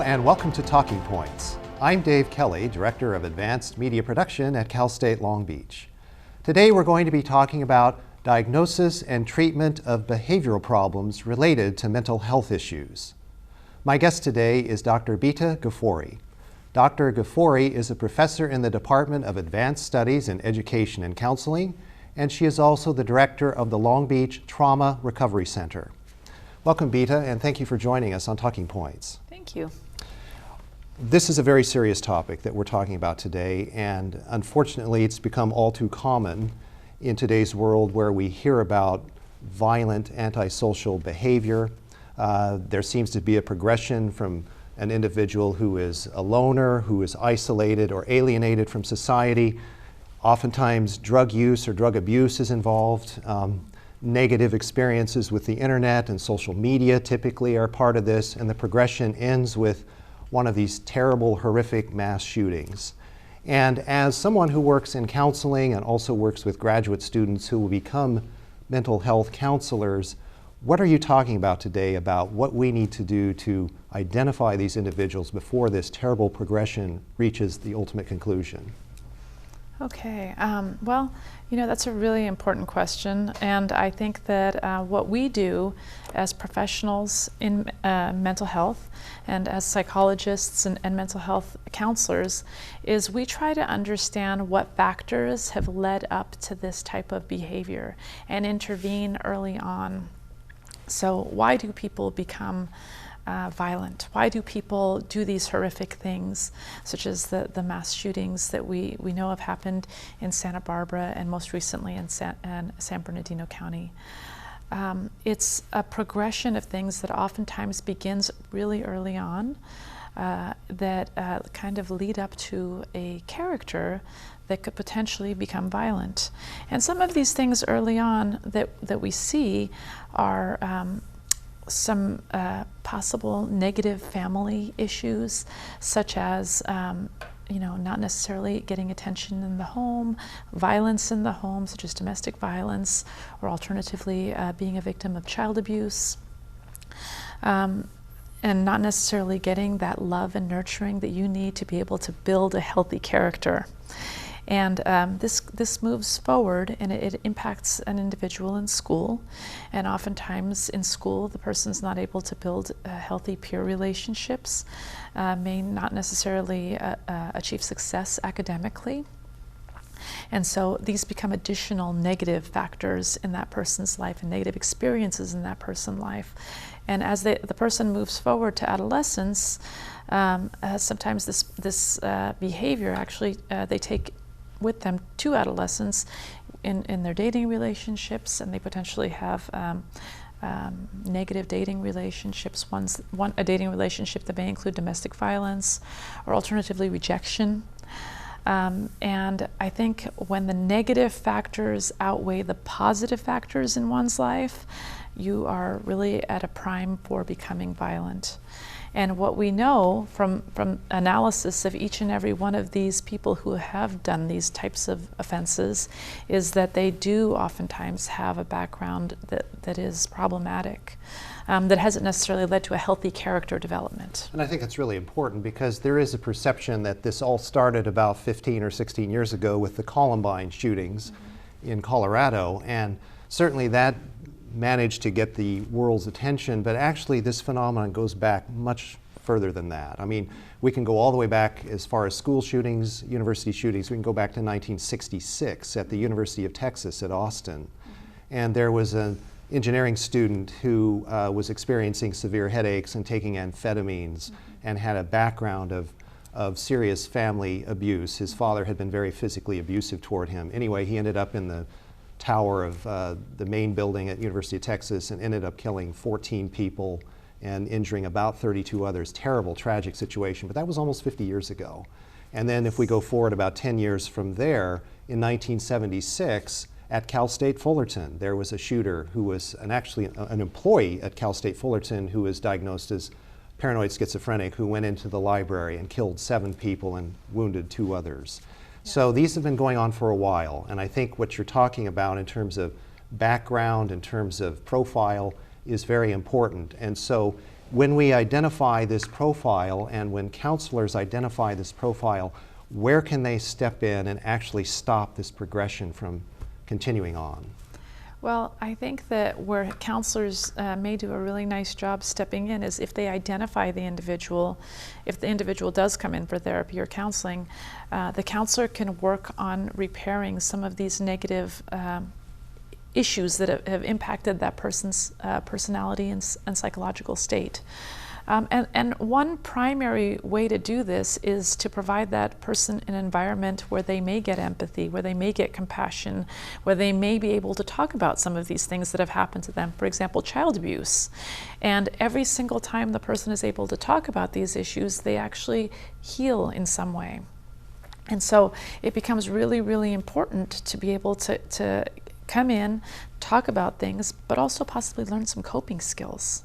Hello and welcome to Talking Points. I'm Dave Kelly, Director of Advanced Media Production at Cal State Long Beach. Today we're going to be talking about diagnosis and treatment of behavioral problems related to mental health issues. My guest today is Dr. Bita Ghafoori. Dr. Ghafoori is a professor in the Department of Advanced Studies in Education and Counseling, and she is also the director of the Long Beach Trauma Recovery Center. Welcome, Bita, and thank you for joining us on Talking Points. Thank you. This is a very serious topic that we're talking about today, and unfortunately it's become all too common in today's world where we hear about violent antisocial behavior. There seems to be a progression from an individual who is a loner, who is isolated or alienated from society. Oftentimes drug use or drug abuse is involved. Negative experiences with the internet and social media typically are part of this, and the progression ends with one of these terrible, horrific mass shootings. And as someone who works in counseling and also works with graduate students who will become mental health counselors, what are you talking about today about what we need to do to identify these individuals before this terrible progression reaches the ultimate conclusion? Okay, well, that's a really important question, and I think that what we do as professionals in mental health and as psychologists and mental health counselors is we try to understand what factors have led up to this type of behavior and intervene early on. So why do people become violent? Why do people do these horrific things, such as the mass shootings that we know have happened in Santa Barbara and most recently in San Bernardino County? It's a progression of things that oftentimes begins really early on that kind of lead up to a character that could potentially become violent. And some of these things early on that we see are some possible negative family issues, such as not necessarily getting attention in the home, violence in the home, such as domestic violence, or alternatively being a victim of child abuse, and not necessarily getting that love and nurturing that you need to be able to build a healthy character. And this moves forward, and it impacts an individual in school. And oftentimes in school, the person's not able to build healthy peer relationships, may not necessarily achieve success academically. And so these become additional negative factors in that person's life and negative experiences in that person's life. And as the person moves forward to adolescence, sometimes this behavior actually they take with them to adolescence in their dating relationships, and they potentially have negative dating relationships. A dating relationship that may include domestic violence or alternatively rejection. And I think when the negative factors outweigh the positive factors in one's life, you are really at a prime for becoming violent. And what we know from analysis of each and every one of these people who have done these types of offenses is that they do oftentimes have a background that is problematic, that hasn't necessarily led to a healthy character development. And I think it's really important because there is a perception that this all started about 15 or 16 years ago with the Columbine shootings in Colorado, and certainly that managed to get the world's attention, but actually this phenomenon goes back much further than that. I mean, we can go all the way back as far as school shootings, university shootings. We can go back to 1966 at the University of Texas at Austin. And there was an engineering student who was experiencing severe headaches and taking amphetamines and had a background of serious family abuse. His father had been very physically abusive toward him. Anyway, he ended up in the tower of the main building at University of Texas and ended up killing 14 people and injuring about 32 others. Terrible, tragic situation, but that was almost 50 years ago. And then if we go forward about 10 years from there, in 1976, at Cal State Fullerton, there was a shooter who was actually an employee at Cal State Fullerton who was diagnosed as paranoid schizophrenic, who went into the library and killed 7 people and wounded 2 others. So these have been going on for a while, and I think what you're talking about in terms of background, in terms of profile, is very important. And so when we identify this profile and when counselors identify this profile, where can they step in and actually stop this progression from continuing on? Well, I think that where counselors may do a really nice job stepping in is if they identify the individual, if the individual does come in for therapy or counseling, the counselor can work on repairing some of these negative issues that have impacted that person's personality and psychological state. And one primary way to do this is to provide that person an environment where they may get empathy, where they may get compassion, where they may be able to talk about some of these things that have happened to them, for example, child abuse. And every single time the person is able to talk about these issues, they actually heal in some way. And so it becomes really, really important to be able to come in, talk about things, but also possibly learn some coping skills.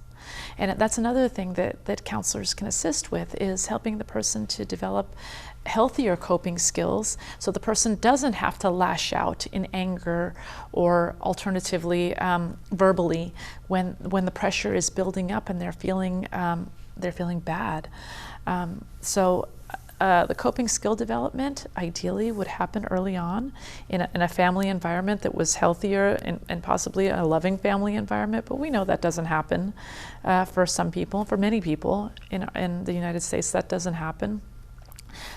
And that's another thing that counselors can assist with, is helping the person to develop healthier coping skills so the person doesn't have to lash out in anger or alternatively verbally when the pressure is building up and they're feeling bad. The coping skill development ideally would happen early on in a family environment that was healthier and possibly a loving family environment, but we know that doesn't happen for some people, for many people in the United States that doesn't happen.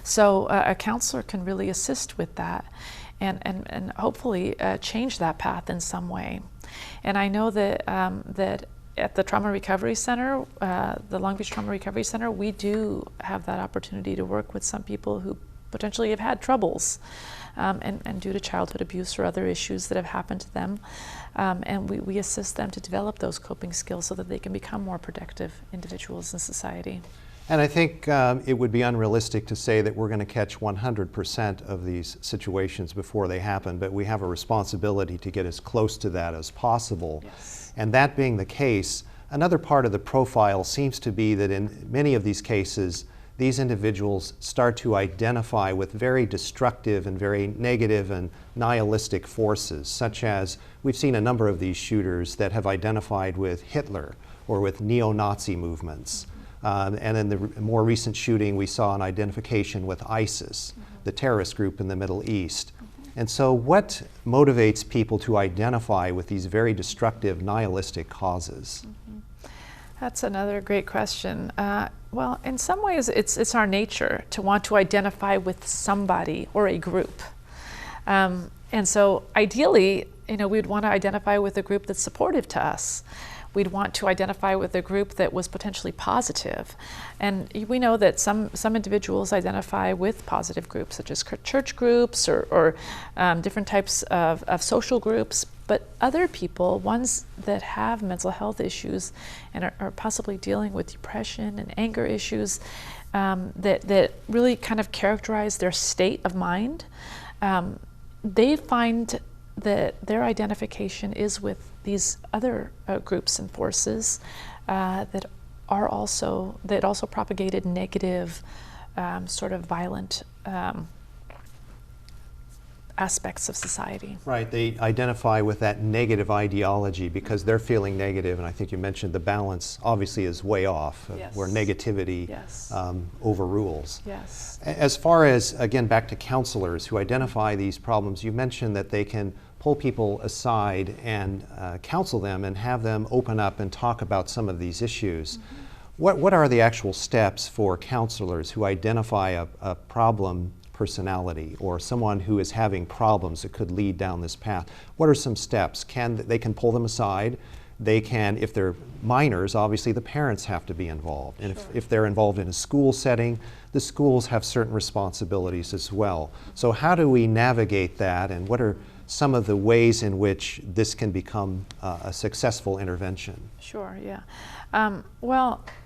So a counselor can really assist with that and hopefully change that path in some way. And I know that at the Trauma Recovery Center, the Long Beach Trauma Recovery Center, we do have that opportunity to work with some people who potentially have had troubles and due to childhood abuse or other issues that have happened to them. And we assist them to develop those coping skills so that they can become more productive individuals in society. And I think it would be unrealistic to say that we're going to catch 100% of these situations before they happen, but we have a responsibility to get as close to that as possible. Yes. And that being the case, another part of the profile seems to be that in many of these cases, these individuals start to identify with very destructive and very negative and nihilistic forces, such as we've seen a number of these shooters that have identified with Hitler or with neo-Nazi movements. And in the more recent shooting, we saw an identification with ISIS, the terrorist group in the Middle East. And so what motivates people to identify with these very destructive, nihilistic causes? That's another great question. Well, in some ways, it's our nature to want to identify with somebody or a group. And so ideally, we'd want to identify with a group that's supportive to us. We'd want to identify with a group that was potentially positive. And we know that some individuals identify with positive groups, such as church groups or different types of social groups. But other people, ones that have mental health issues and are possibly dealing with depression and anger issues that really kind of characterize their state of mind, they find that their identification is with these other groups and forces that also propagated negative, sort of violent aspects of society. Right, they identify with that negative ideology because they're feeling negative, and I think you mentioned the balance obviously is way off, Yes. where negativity Yes. Overrules. Yes. As far as, again, back to counselors who identify these problems, you mentioned that they can pull people aside and counsel them and have them open up and talk about some of these issues. What are the actual steps for counselors who identify a problem personality or someone who is having problems that could lead down this path? What are some steps? They can pull them aside. They can, if they're minors, obviously the parents have to be involved. And Sure. if they're involved in a school setting, the schools have certain responsibilities as well. So how do we navigate that, and what are some of the ways in which this can become a successful intervention? Sure, yeah.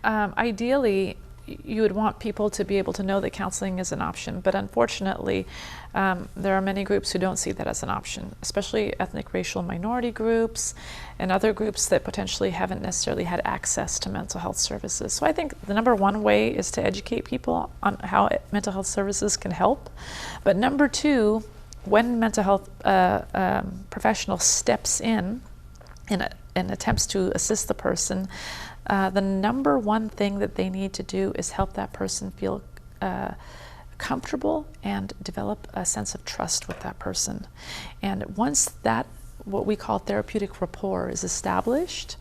Ideally, you would want people to be able to know that counseling is an option, but unfortunately, there are many groups who don't see that as an option, especially ethnic, racial, minority groups and other groups that potentially haven't necessarily had access to mental health services. So I think the number one way is to educate people on how mental health services can help. But number two, when mental health professional steps in and attempts to assist the person, the number one thing that they need to do is help that person feel comfortable and develop a sense of trust with that person. And once that, what we call therapeutic rapport, is established,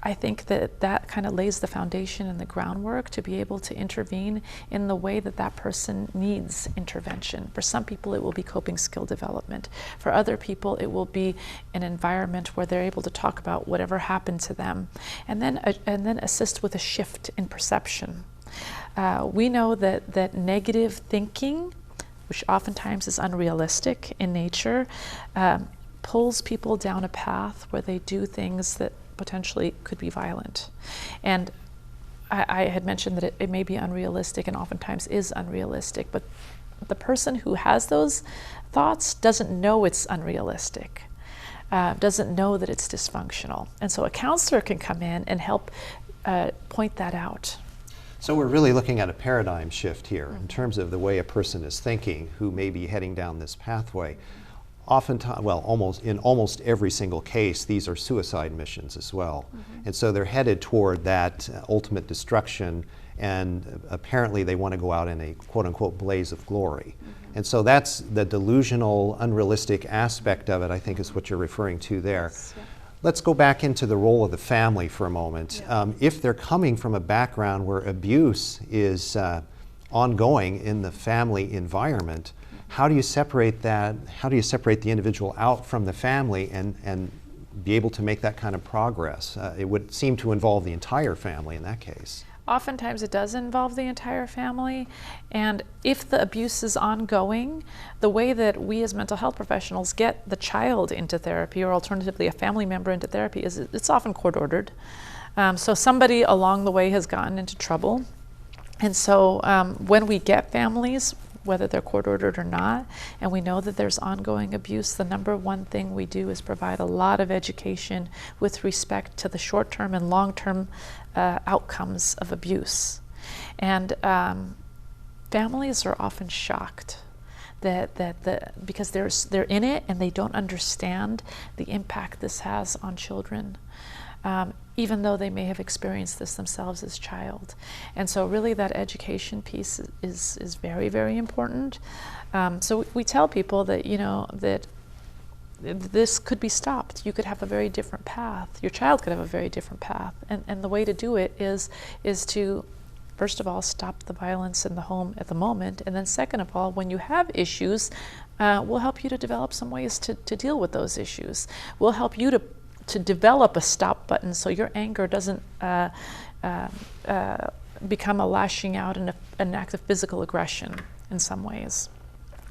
I think that that kind of lays the foundation and the groundwork to be able to intervene in the way that that person needs intervention. For some people, it will be coping skill development. For other people, it will be an environment where they're able to talk about whatever happened to them, and then assist with a shift in perception. We know that negative thinking, which oftentimes is unrealistic in nature, pulls people down a path where they do things that potentially could be violent. And I had mentioned that it may be unrealistic, and oftentimes is unrealistic, but the person who has those thoughts doesn't know it's unrealistic, doesn't know that it's dysfunctional. And so a counselor can come in and help point that out. So we're really looking at a paradigm shift here in terms of the way a person is thinking who may be heading down this pathway. Oftentimes, well, in almost every single case, these are suicide missions as well. And so they're headed toward that ultimate destruction, and apparently they want to go out in a quote-unquote blaze of glory. And so that's the delusional, unrealistic aspect of it, I think, is what you're referring to there. Yes, yeah. Let's go back into the role of the family for a moment. Yeah. If they're coming from a background where abuse is ongoing in the family environment, how do you separate that? How do you separate the individual out from the family and be able to make that kind of progress? It would seem to involve the entire family in that case. Oftentimes it does involve the entire family, and if the abuse is ongoing, the way that we as mental health professionals get the child into therapy, or alternatively a family member into therapy, is it's often court-ordered. So somebody along the way has gotten into trouble, and so when we get families, whether they're court-ordered or not, and we know that there's ongoing abuse, the number one thing we do is provide a lot of education with respect to the short-term and long-term outcomes of abuse. And families are often shocked because they're in it and they don't understand the impact this has on children, even though they may have experienced this themselves as child. And so really that education piece is very, very important. So we tell people that, you know, that this could be stopped. You could have a very different path. Your child could have a very different path. And the way to do it is to, first of all, stop the violence in the home at the moment. And then second of all, when you have issues, we'll help you to develop some ways to deal with those issues. We'll help you to develop a stop button so your anger doesn't become a lashing out and an act of physical aggression in some ways.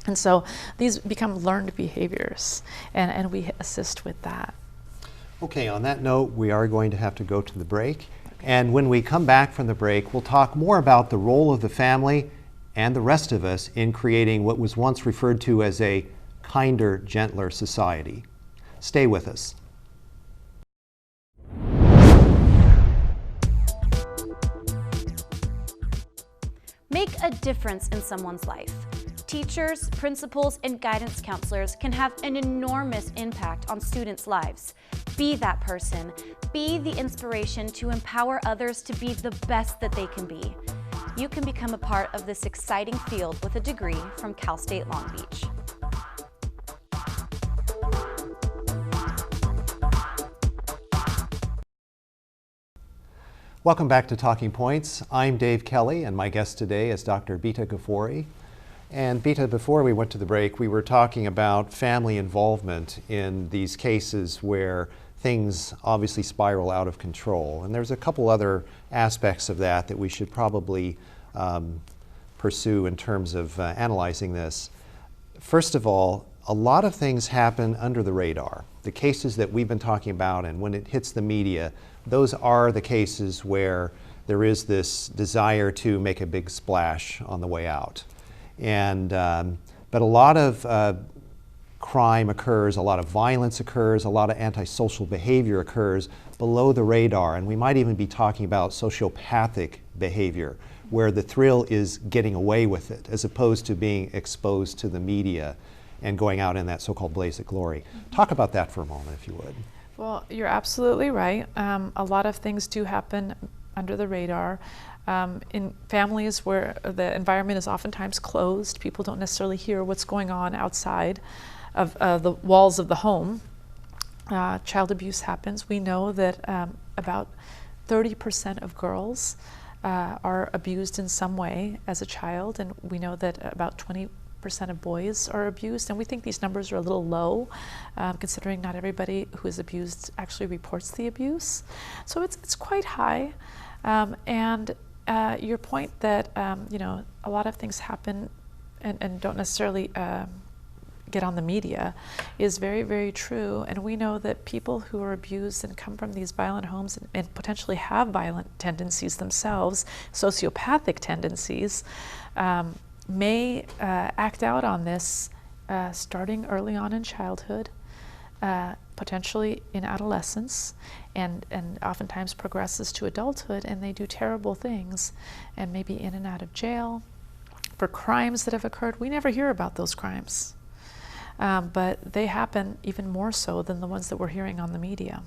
And so these become learned behaviors, and we assist with that. Okay, on that note, we are going to have to go to the break. And when we come back from the break, we'll talk more about the role of the family and the rest of us in creating what was once referred to as a kinder, gentler society. Stay with us. Make a difference in someone's life. Teachers, principals, and guidance counselors can have an enormous impact on students' lives. Be that person. Be the inspiration to empower others to be the best that they can be. You can become a part of this exciting field with a degree from Cal State Long Beach. Welcome back to Talking Points. I'm Dave Kelly, and my guest today is Dr. Bita Ghafoori. And Bita, before we went to the break, we were talking about family involvement in these cases where things obviously spiral out of control. And there's a couple other aspects of that we should probably pursue in terms of analyzing this. First of all, a lot of things happen under the radar. The cases that we've been talking about, and when it hits the media, those are the cases where there is this desire to make a big splash on the way out. And but a lot of crime occurs, a lot of violence occurs, a lot of antisocial behavior occurs below the radar, and we might even be talking about sociopathic behavior, where the thrill is getting away with it, as opposed to being exposed to the media and going out in that so-called blaze of glory. Talk about that for a moment, if you would. Well, you're absolutely right. A lot of things do happen under the radar. In families where the environment is oftentimes closed, people don't necessarily hear what's going on outside of the walls of the home. Child abuse happens. We know that about 30% of girls are abused in some way as a child, and we know that about 20% of boys are abused, and we think these numbers are a little low, considering not everybody who is abused actually reports the abuse. So it's quite high. And your point that a lot of things happen and don't necessarily get on the media is very, very true. And we know that people who are abused and come from these violent homes and potentially have violent tendencies themselves, sociopathic tendencies, may act out on this starting early on in childhood, potentially in adolescence, and oftentimes progresses to adulthood, and they do terrible things and maybe in and out of jail for crimes that have occurred. We never hear about those crimes, but they happen even more so than the ones that we're hearing on the media.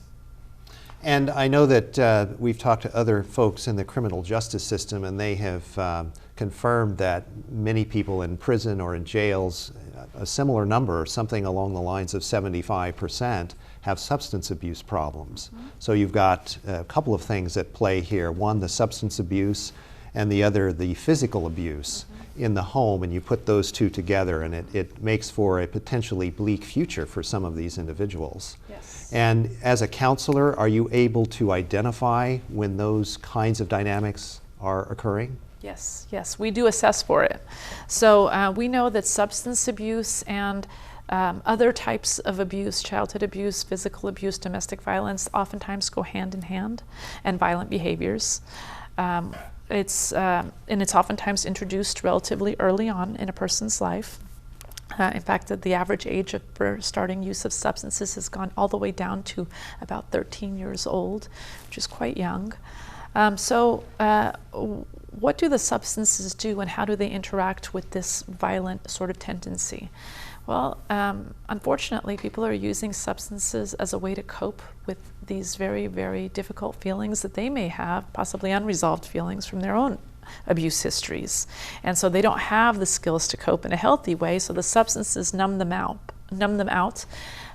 And I know that we've talked to other folks in the criminal justice system, and they have confirmed that many people in prison or in jails, a similar number, something along the lines of 75%, have substance abuse problems. Mm-hmm. So you've got a couple of things at play here. One, the substance abuse, and the other, the physical abuse in the home, and you put those two together, and it makes for a potentially bleak future for some of these individuals. Yes. And as a counselor, are you able to identify when those kinds of dynamics are occurring? Yes, yes, we do assess for it. So we know that substance abuse and other types of abuse, childhood abuse, physical abuse, domestic violence, oftentimes go hand in hand, and violent behaviors. It's oftentimes introduced relatively early on in a person's life. In fact, the average age for starting use of substances has gone all the way down to about 13 years old, which is quite young. What do the substances do, and how do they interact with this violent sort of tendency? Well, unfortunately, people are using substances as a way to cope with these very, very difficult feelings that they may have, possibly unresolved feelings from their own abuse histories. And so they don't have the skills to cope in a healthy way, so the substances numb them out,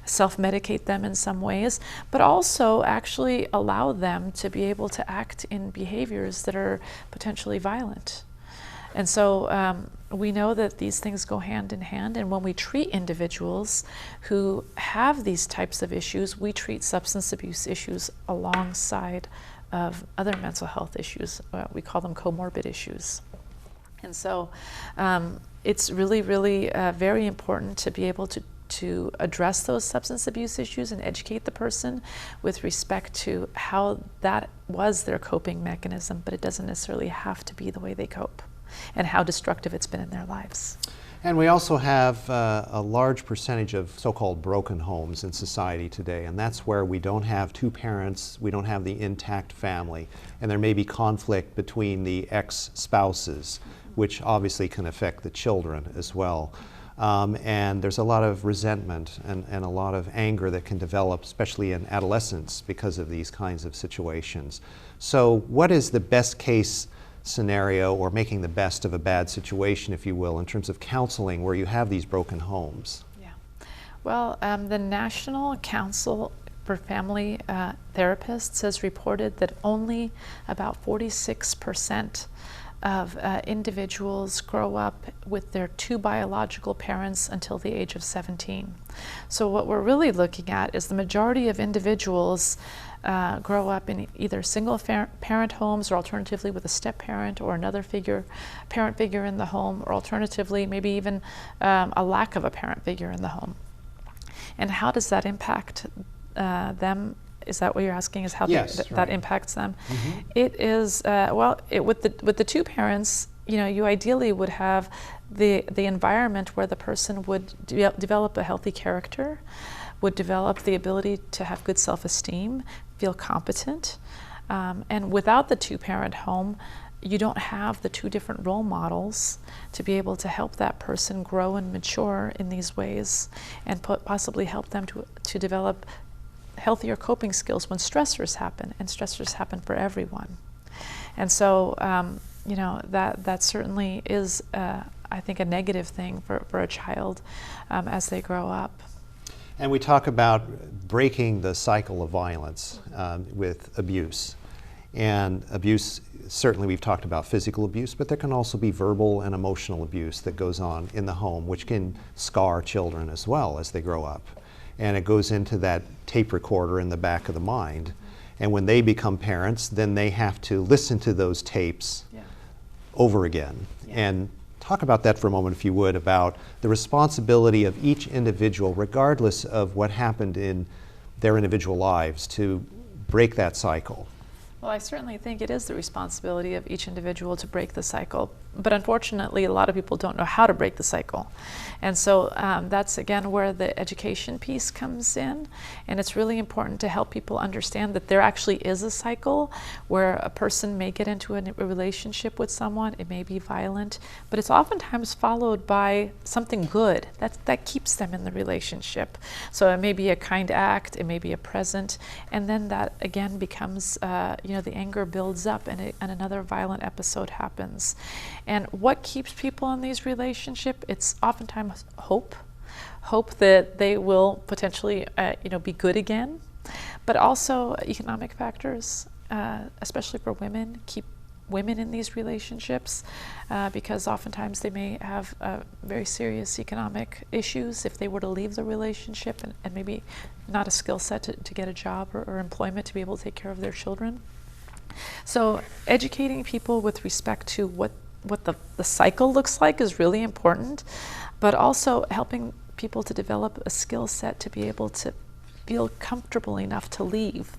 self-medicate them in some ways, but also actually allow them to be able to act in behaviors that are potentially violent. And so we know that these things go hand in hand, and when we treat individuals who have these types of issues, we treat substance abuse issues alongside of other mental health issues. We call them comorbid issues. And so it's really, really very important to be able to address those substance abuse issues and educate the person with respect to how that was their coping mechanism, but it doesn't necessarily have to be the way they cope, and how destructive it's been in their lives. And we also have a large percentage of so-called broken homes in society today, and that's where we don't have two parents, we don't have the intact family, and there may be conflict between the ex-spouses, which obviously can affect the children as well. And there's a lot of resentment and a lot of anger that can develop, especially in adolescence, because of these kinds of situations. So what is the best case scenario, or making the best of a bad situation, if you will, in terms of counseling where you have these broken homes? Yeah. Well, the National Council for Family Therapists has reported that only about 46% of individuals grow up with their two biological parents until the age of 17. So what we're really looking at is the majority of individuals grow up in either single parent homes, or alternatively with a step parent or another parent figure in the home, or alternatively maybe even a lack of a parent figure in the home. And how does that impact them? Is that what you're asking? Is how that impacts them? Mm-hmm. It is with the two parents. You ideally would have the environment where the person would develop a healthy character, would develop the ability to have good self-esteem, feel competent, and without the two-parent home, you don't have the two different role models to be able to help that person grow and mature in these ways, and possibly help them to develop healthier coping skills when stressors happen, and stressors happen for everyone. And so, you know, that certainly is, I think, a negative thing for a child as they grow up. And we talk about breaking the cycle of violence with abuse. And abuse, certainly we've talked about physical abuse, but there can also be verbal and emotional abuse that goes on in the home, which can scar children as well as they grow up. And it goes into that tape recorder in the back of the mind. And when they become parents, then they have to listen to those tapes over again. And talk about that for a moment, if you would, about the responsibility of each individual, regardless of what happened in their individual lives, to break that cycle. Well, I certainly think it is the responsibility of each individual to break the cycle, but unfortunately a lot of people don't know how to break the cycle. And so that's again where the education piece comes in, and it's really important to help people understand that there actually is a cycle where a person may get into a relationship with someone. It may be violent, but it's oftentimes followed by something good that keeps them in the relationship. So it may be a kind act, it may be a present, and then that again becomes you know, the anger builds up and another violent episode happens. And what keeps people in these relationships? It's oftentimes hope that they will potentially you know, be good again, but also economic factors, especially for women, keep women in these relationships because oftentimes they may have very serious economic issues if they were to leave the relationship and maybe not a skill set to get a job or employment to be able to take care of their children. So educating people with respect to what the cycle looks like is really important, but also helping people to develop a skill set to be able to feel comfortable enough to leave,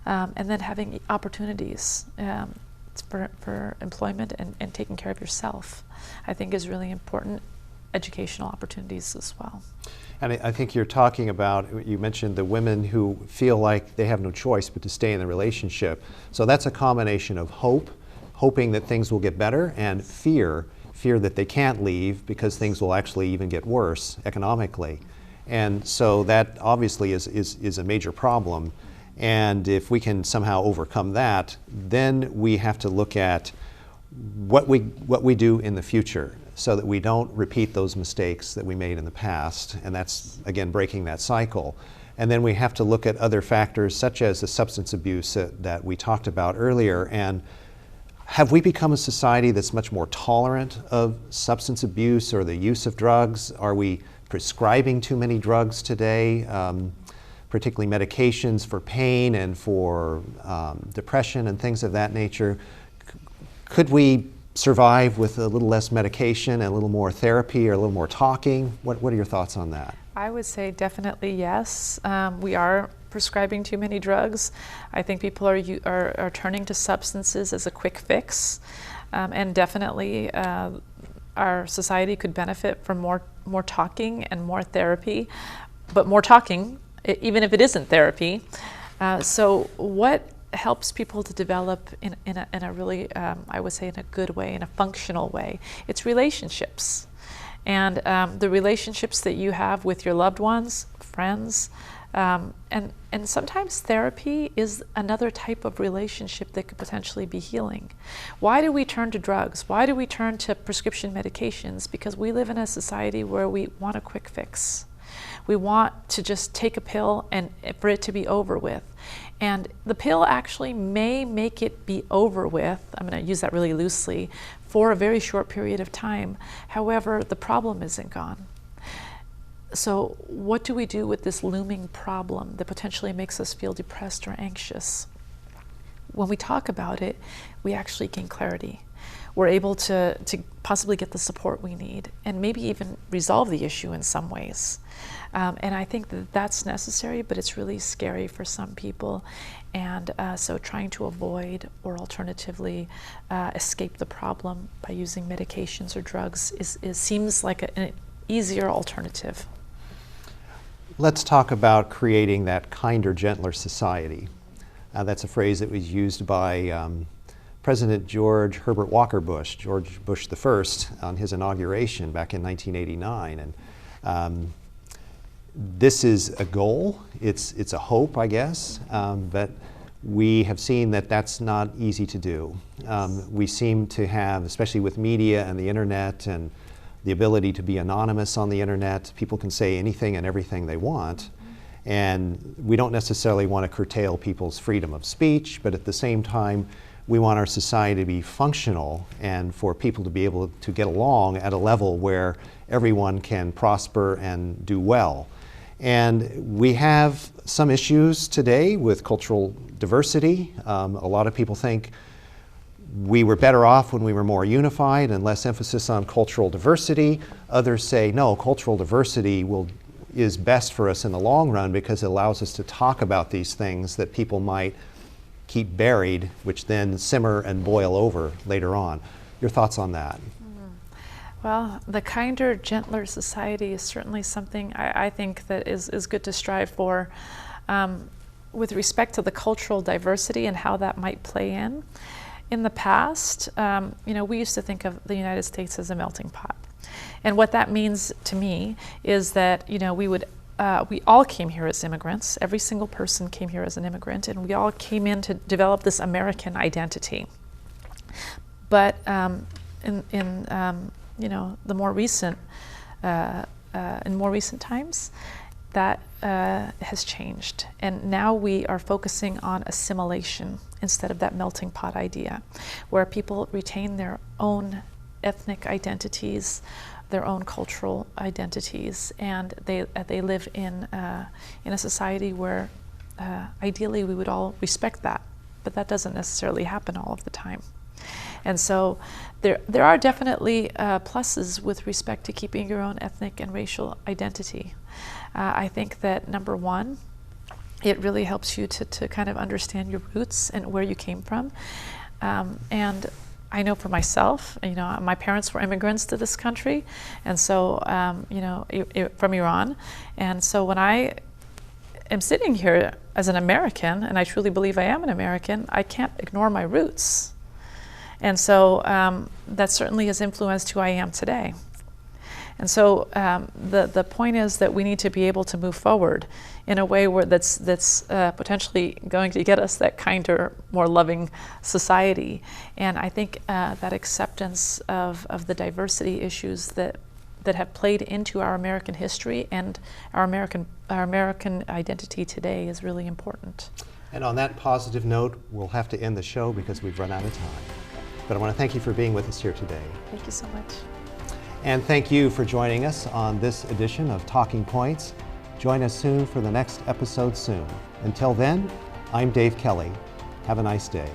and then having opportunities for employment and taking care of yourself, I think is really important. Educational opportunities as well. And I think you're talking about, you mentioned the women who feel like they have no choice but to stay in the relationship. So that's a combination of hope, hoping that things will get better, and fear that they can't leave because things will actually even get worse economically. And so that obviously is a major problem. And if we can somehow overcome that, then we have to look at what we do in the future so that we don't repeat those mistakes that we made in the past. And that's, again, breaking that cycle. And then we have to look at other factors such as the substance abuse that we talked about earlier. And have we become a society that's much more tolerant of substance abuse or the use of drugs? Are we prescribing too many drugs today, particularly medications for pain and for depression and things of that nature? Could we survive with a little less medication and a little more therapy or a little more talking? What are your thoughts on that? I would say definitely yes. We are prescribing too many drugs. I think people are turning to substances as a quick fix, and definitely our society could benefit from more talking and more therapy, but more talking, even if it isn't therapy. So what helps people to develop in a really, I would say, in a good way, in a functional way? It's relationships. And the relationships that you have with your loved ones, friends, and sometimes therapy is another type of relationship that could potentially be healing. Why do we turn to drugs? Why do we turn to prescription medications? Because we live in a society where we want a quick fix. We want to just take a pill and for it to be over with. And the pill actually may make it be over with, I'm going to use that really loosely, for a very short period of time. However, the problem isn't gone. So what do we do with this looming problem that potentially makes us feel depressed or anxious? When we talk about it, we actually gain clarity. We're able to possibly get the support we need and maybe even resolve the issue in some ways. And I think that that's necessary, but it's really scary for some people. And so trying to avoid or alternatively escape the problem by using medications or drugs seems like an easier alternative. Let's talk about creating that kinder, gentler society. That's a phrase that was used by President George Herbert Walker Bush, George Bush I, on his inauguration back in 1989. And This is a goal. It's a hope, I guess, but we have seen that that's not easy to do. We seem to have, especially with media and the internet and the ability to be anonymous on the internet, people can say anything and everything they want. And we don't necessarily want to curtail people's freedom of speech, but at the same time, we want our society to be functional and for people to be able to get along at a level where everyone can prosper and do well. And we have some issues today with cultural diversity. A lot of people think we were better off when we were more unified and less emphasis on cultural diversity. Others say, no, cultural diversity is best for us in the long run because it allows us to talk about these things that people might keep buried, which then simmer and boil over later on. Your thoughts on that? Well, the kinder, gentler society is certainly something I think that is good to strive for. With respect to the cultural diversity and how that might play in the past, we used to think of the United States as a melting pot. And what that means to me is that, we all came here as immigrants. Every single person came here as an immigrant, and we all came in to develop this American identity. But the more recent, in more recent times, that has changed. And now we are focusing on assimilation instead of that melting pot idea, where people retain their own ethnic identities, their own cultural identities, and they live in a society where ideally we would all respect that, but that doesn't necessarily happen all of the time. And so there are definitely pluses with respect to keeping your own ethnic and racial identity. I think that number one, it really helps you to kind of understand your roots and where you came from. And I know for myself, my parents were immigrants to this country, and so, from Iran. And so when I am sitting here as an American, and I truly believe I am an American, I can't ignore my roots. And so that certainly has influenced who I am today. And so the point is that we need to be able to move forward in a way where that's potentially going to get us that kinder, more loving society. And I think that acceptance of the diversity issues that have played into our American history and our American identity today is really important. And on that positive note, we'll have to end the show because we've run out of time. But I want to thank you for being with us here today. Thank you so much. And thank you for joining us on this edition of Talking Points. Join us soon for the next episode soon. Until then, I'm Dave Kelly. Have a nice day.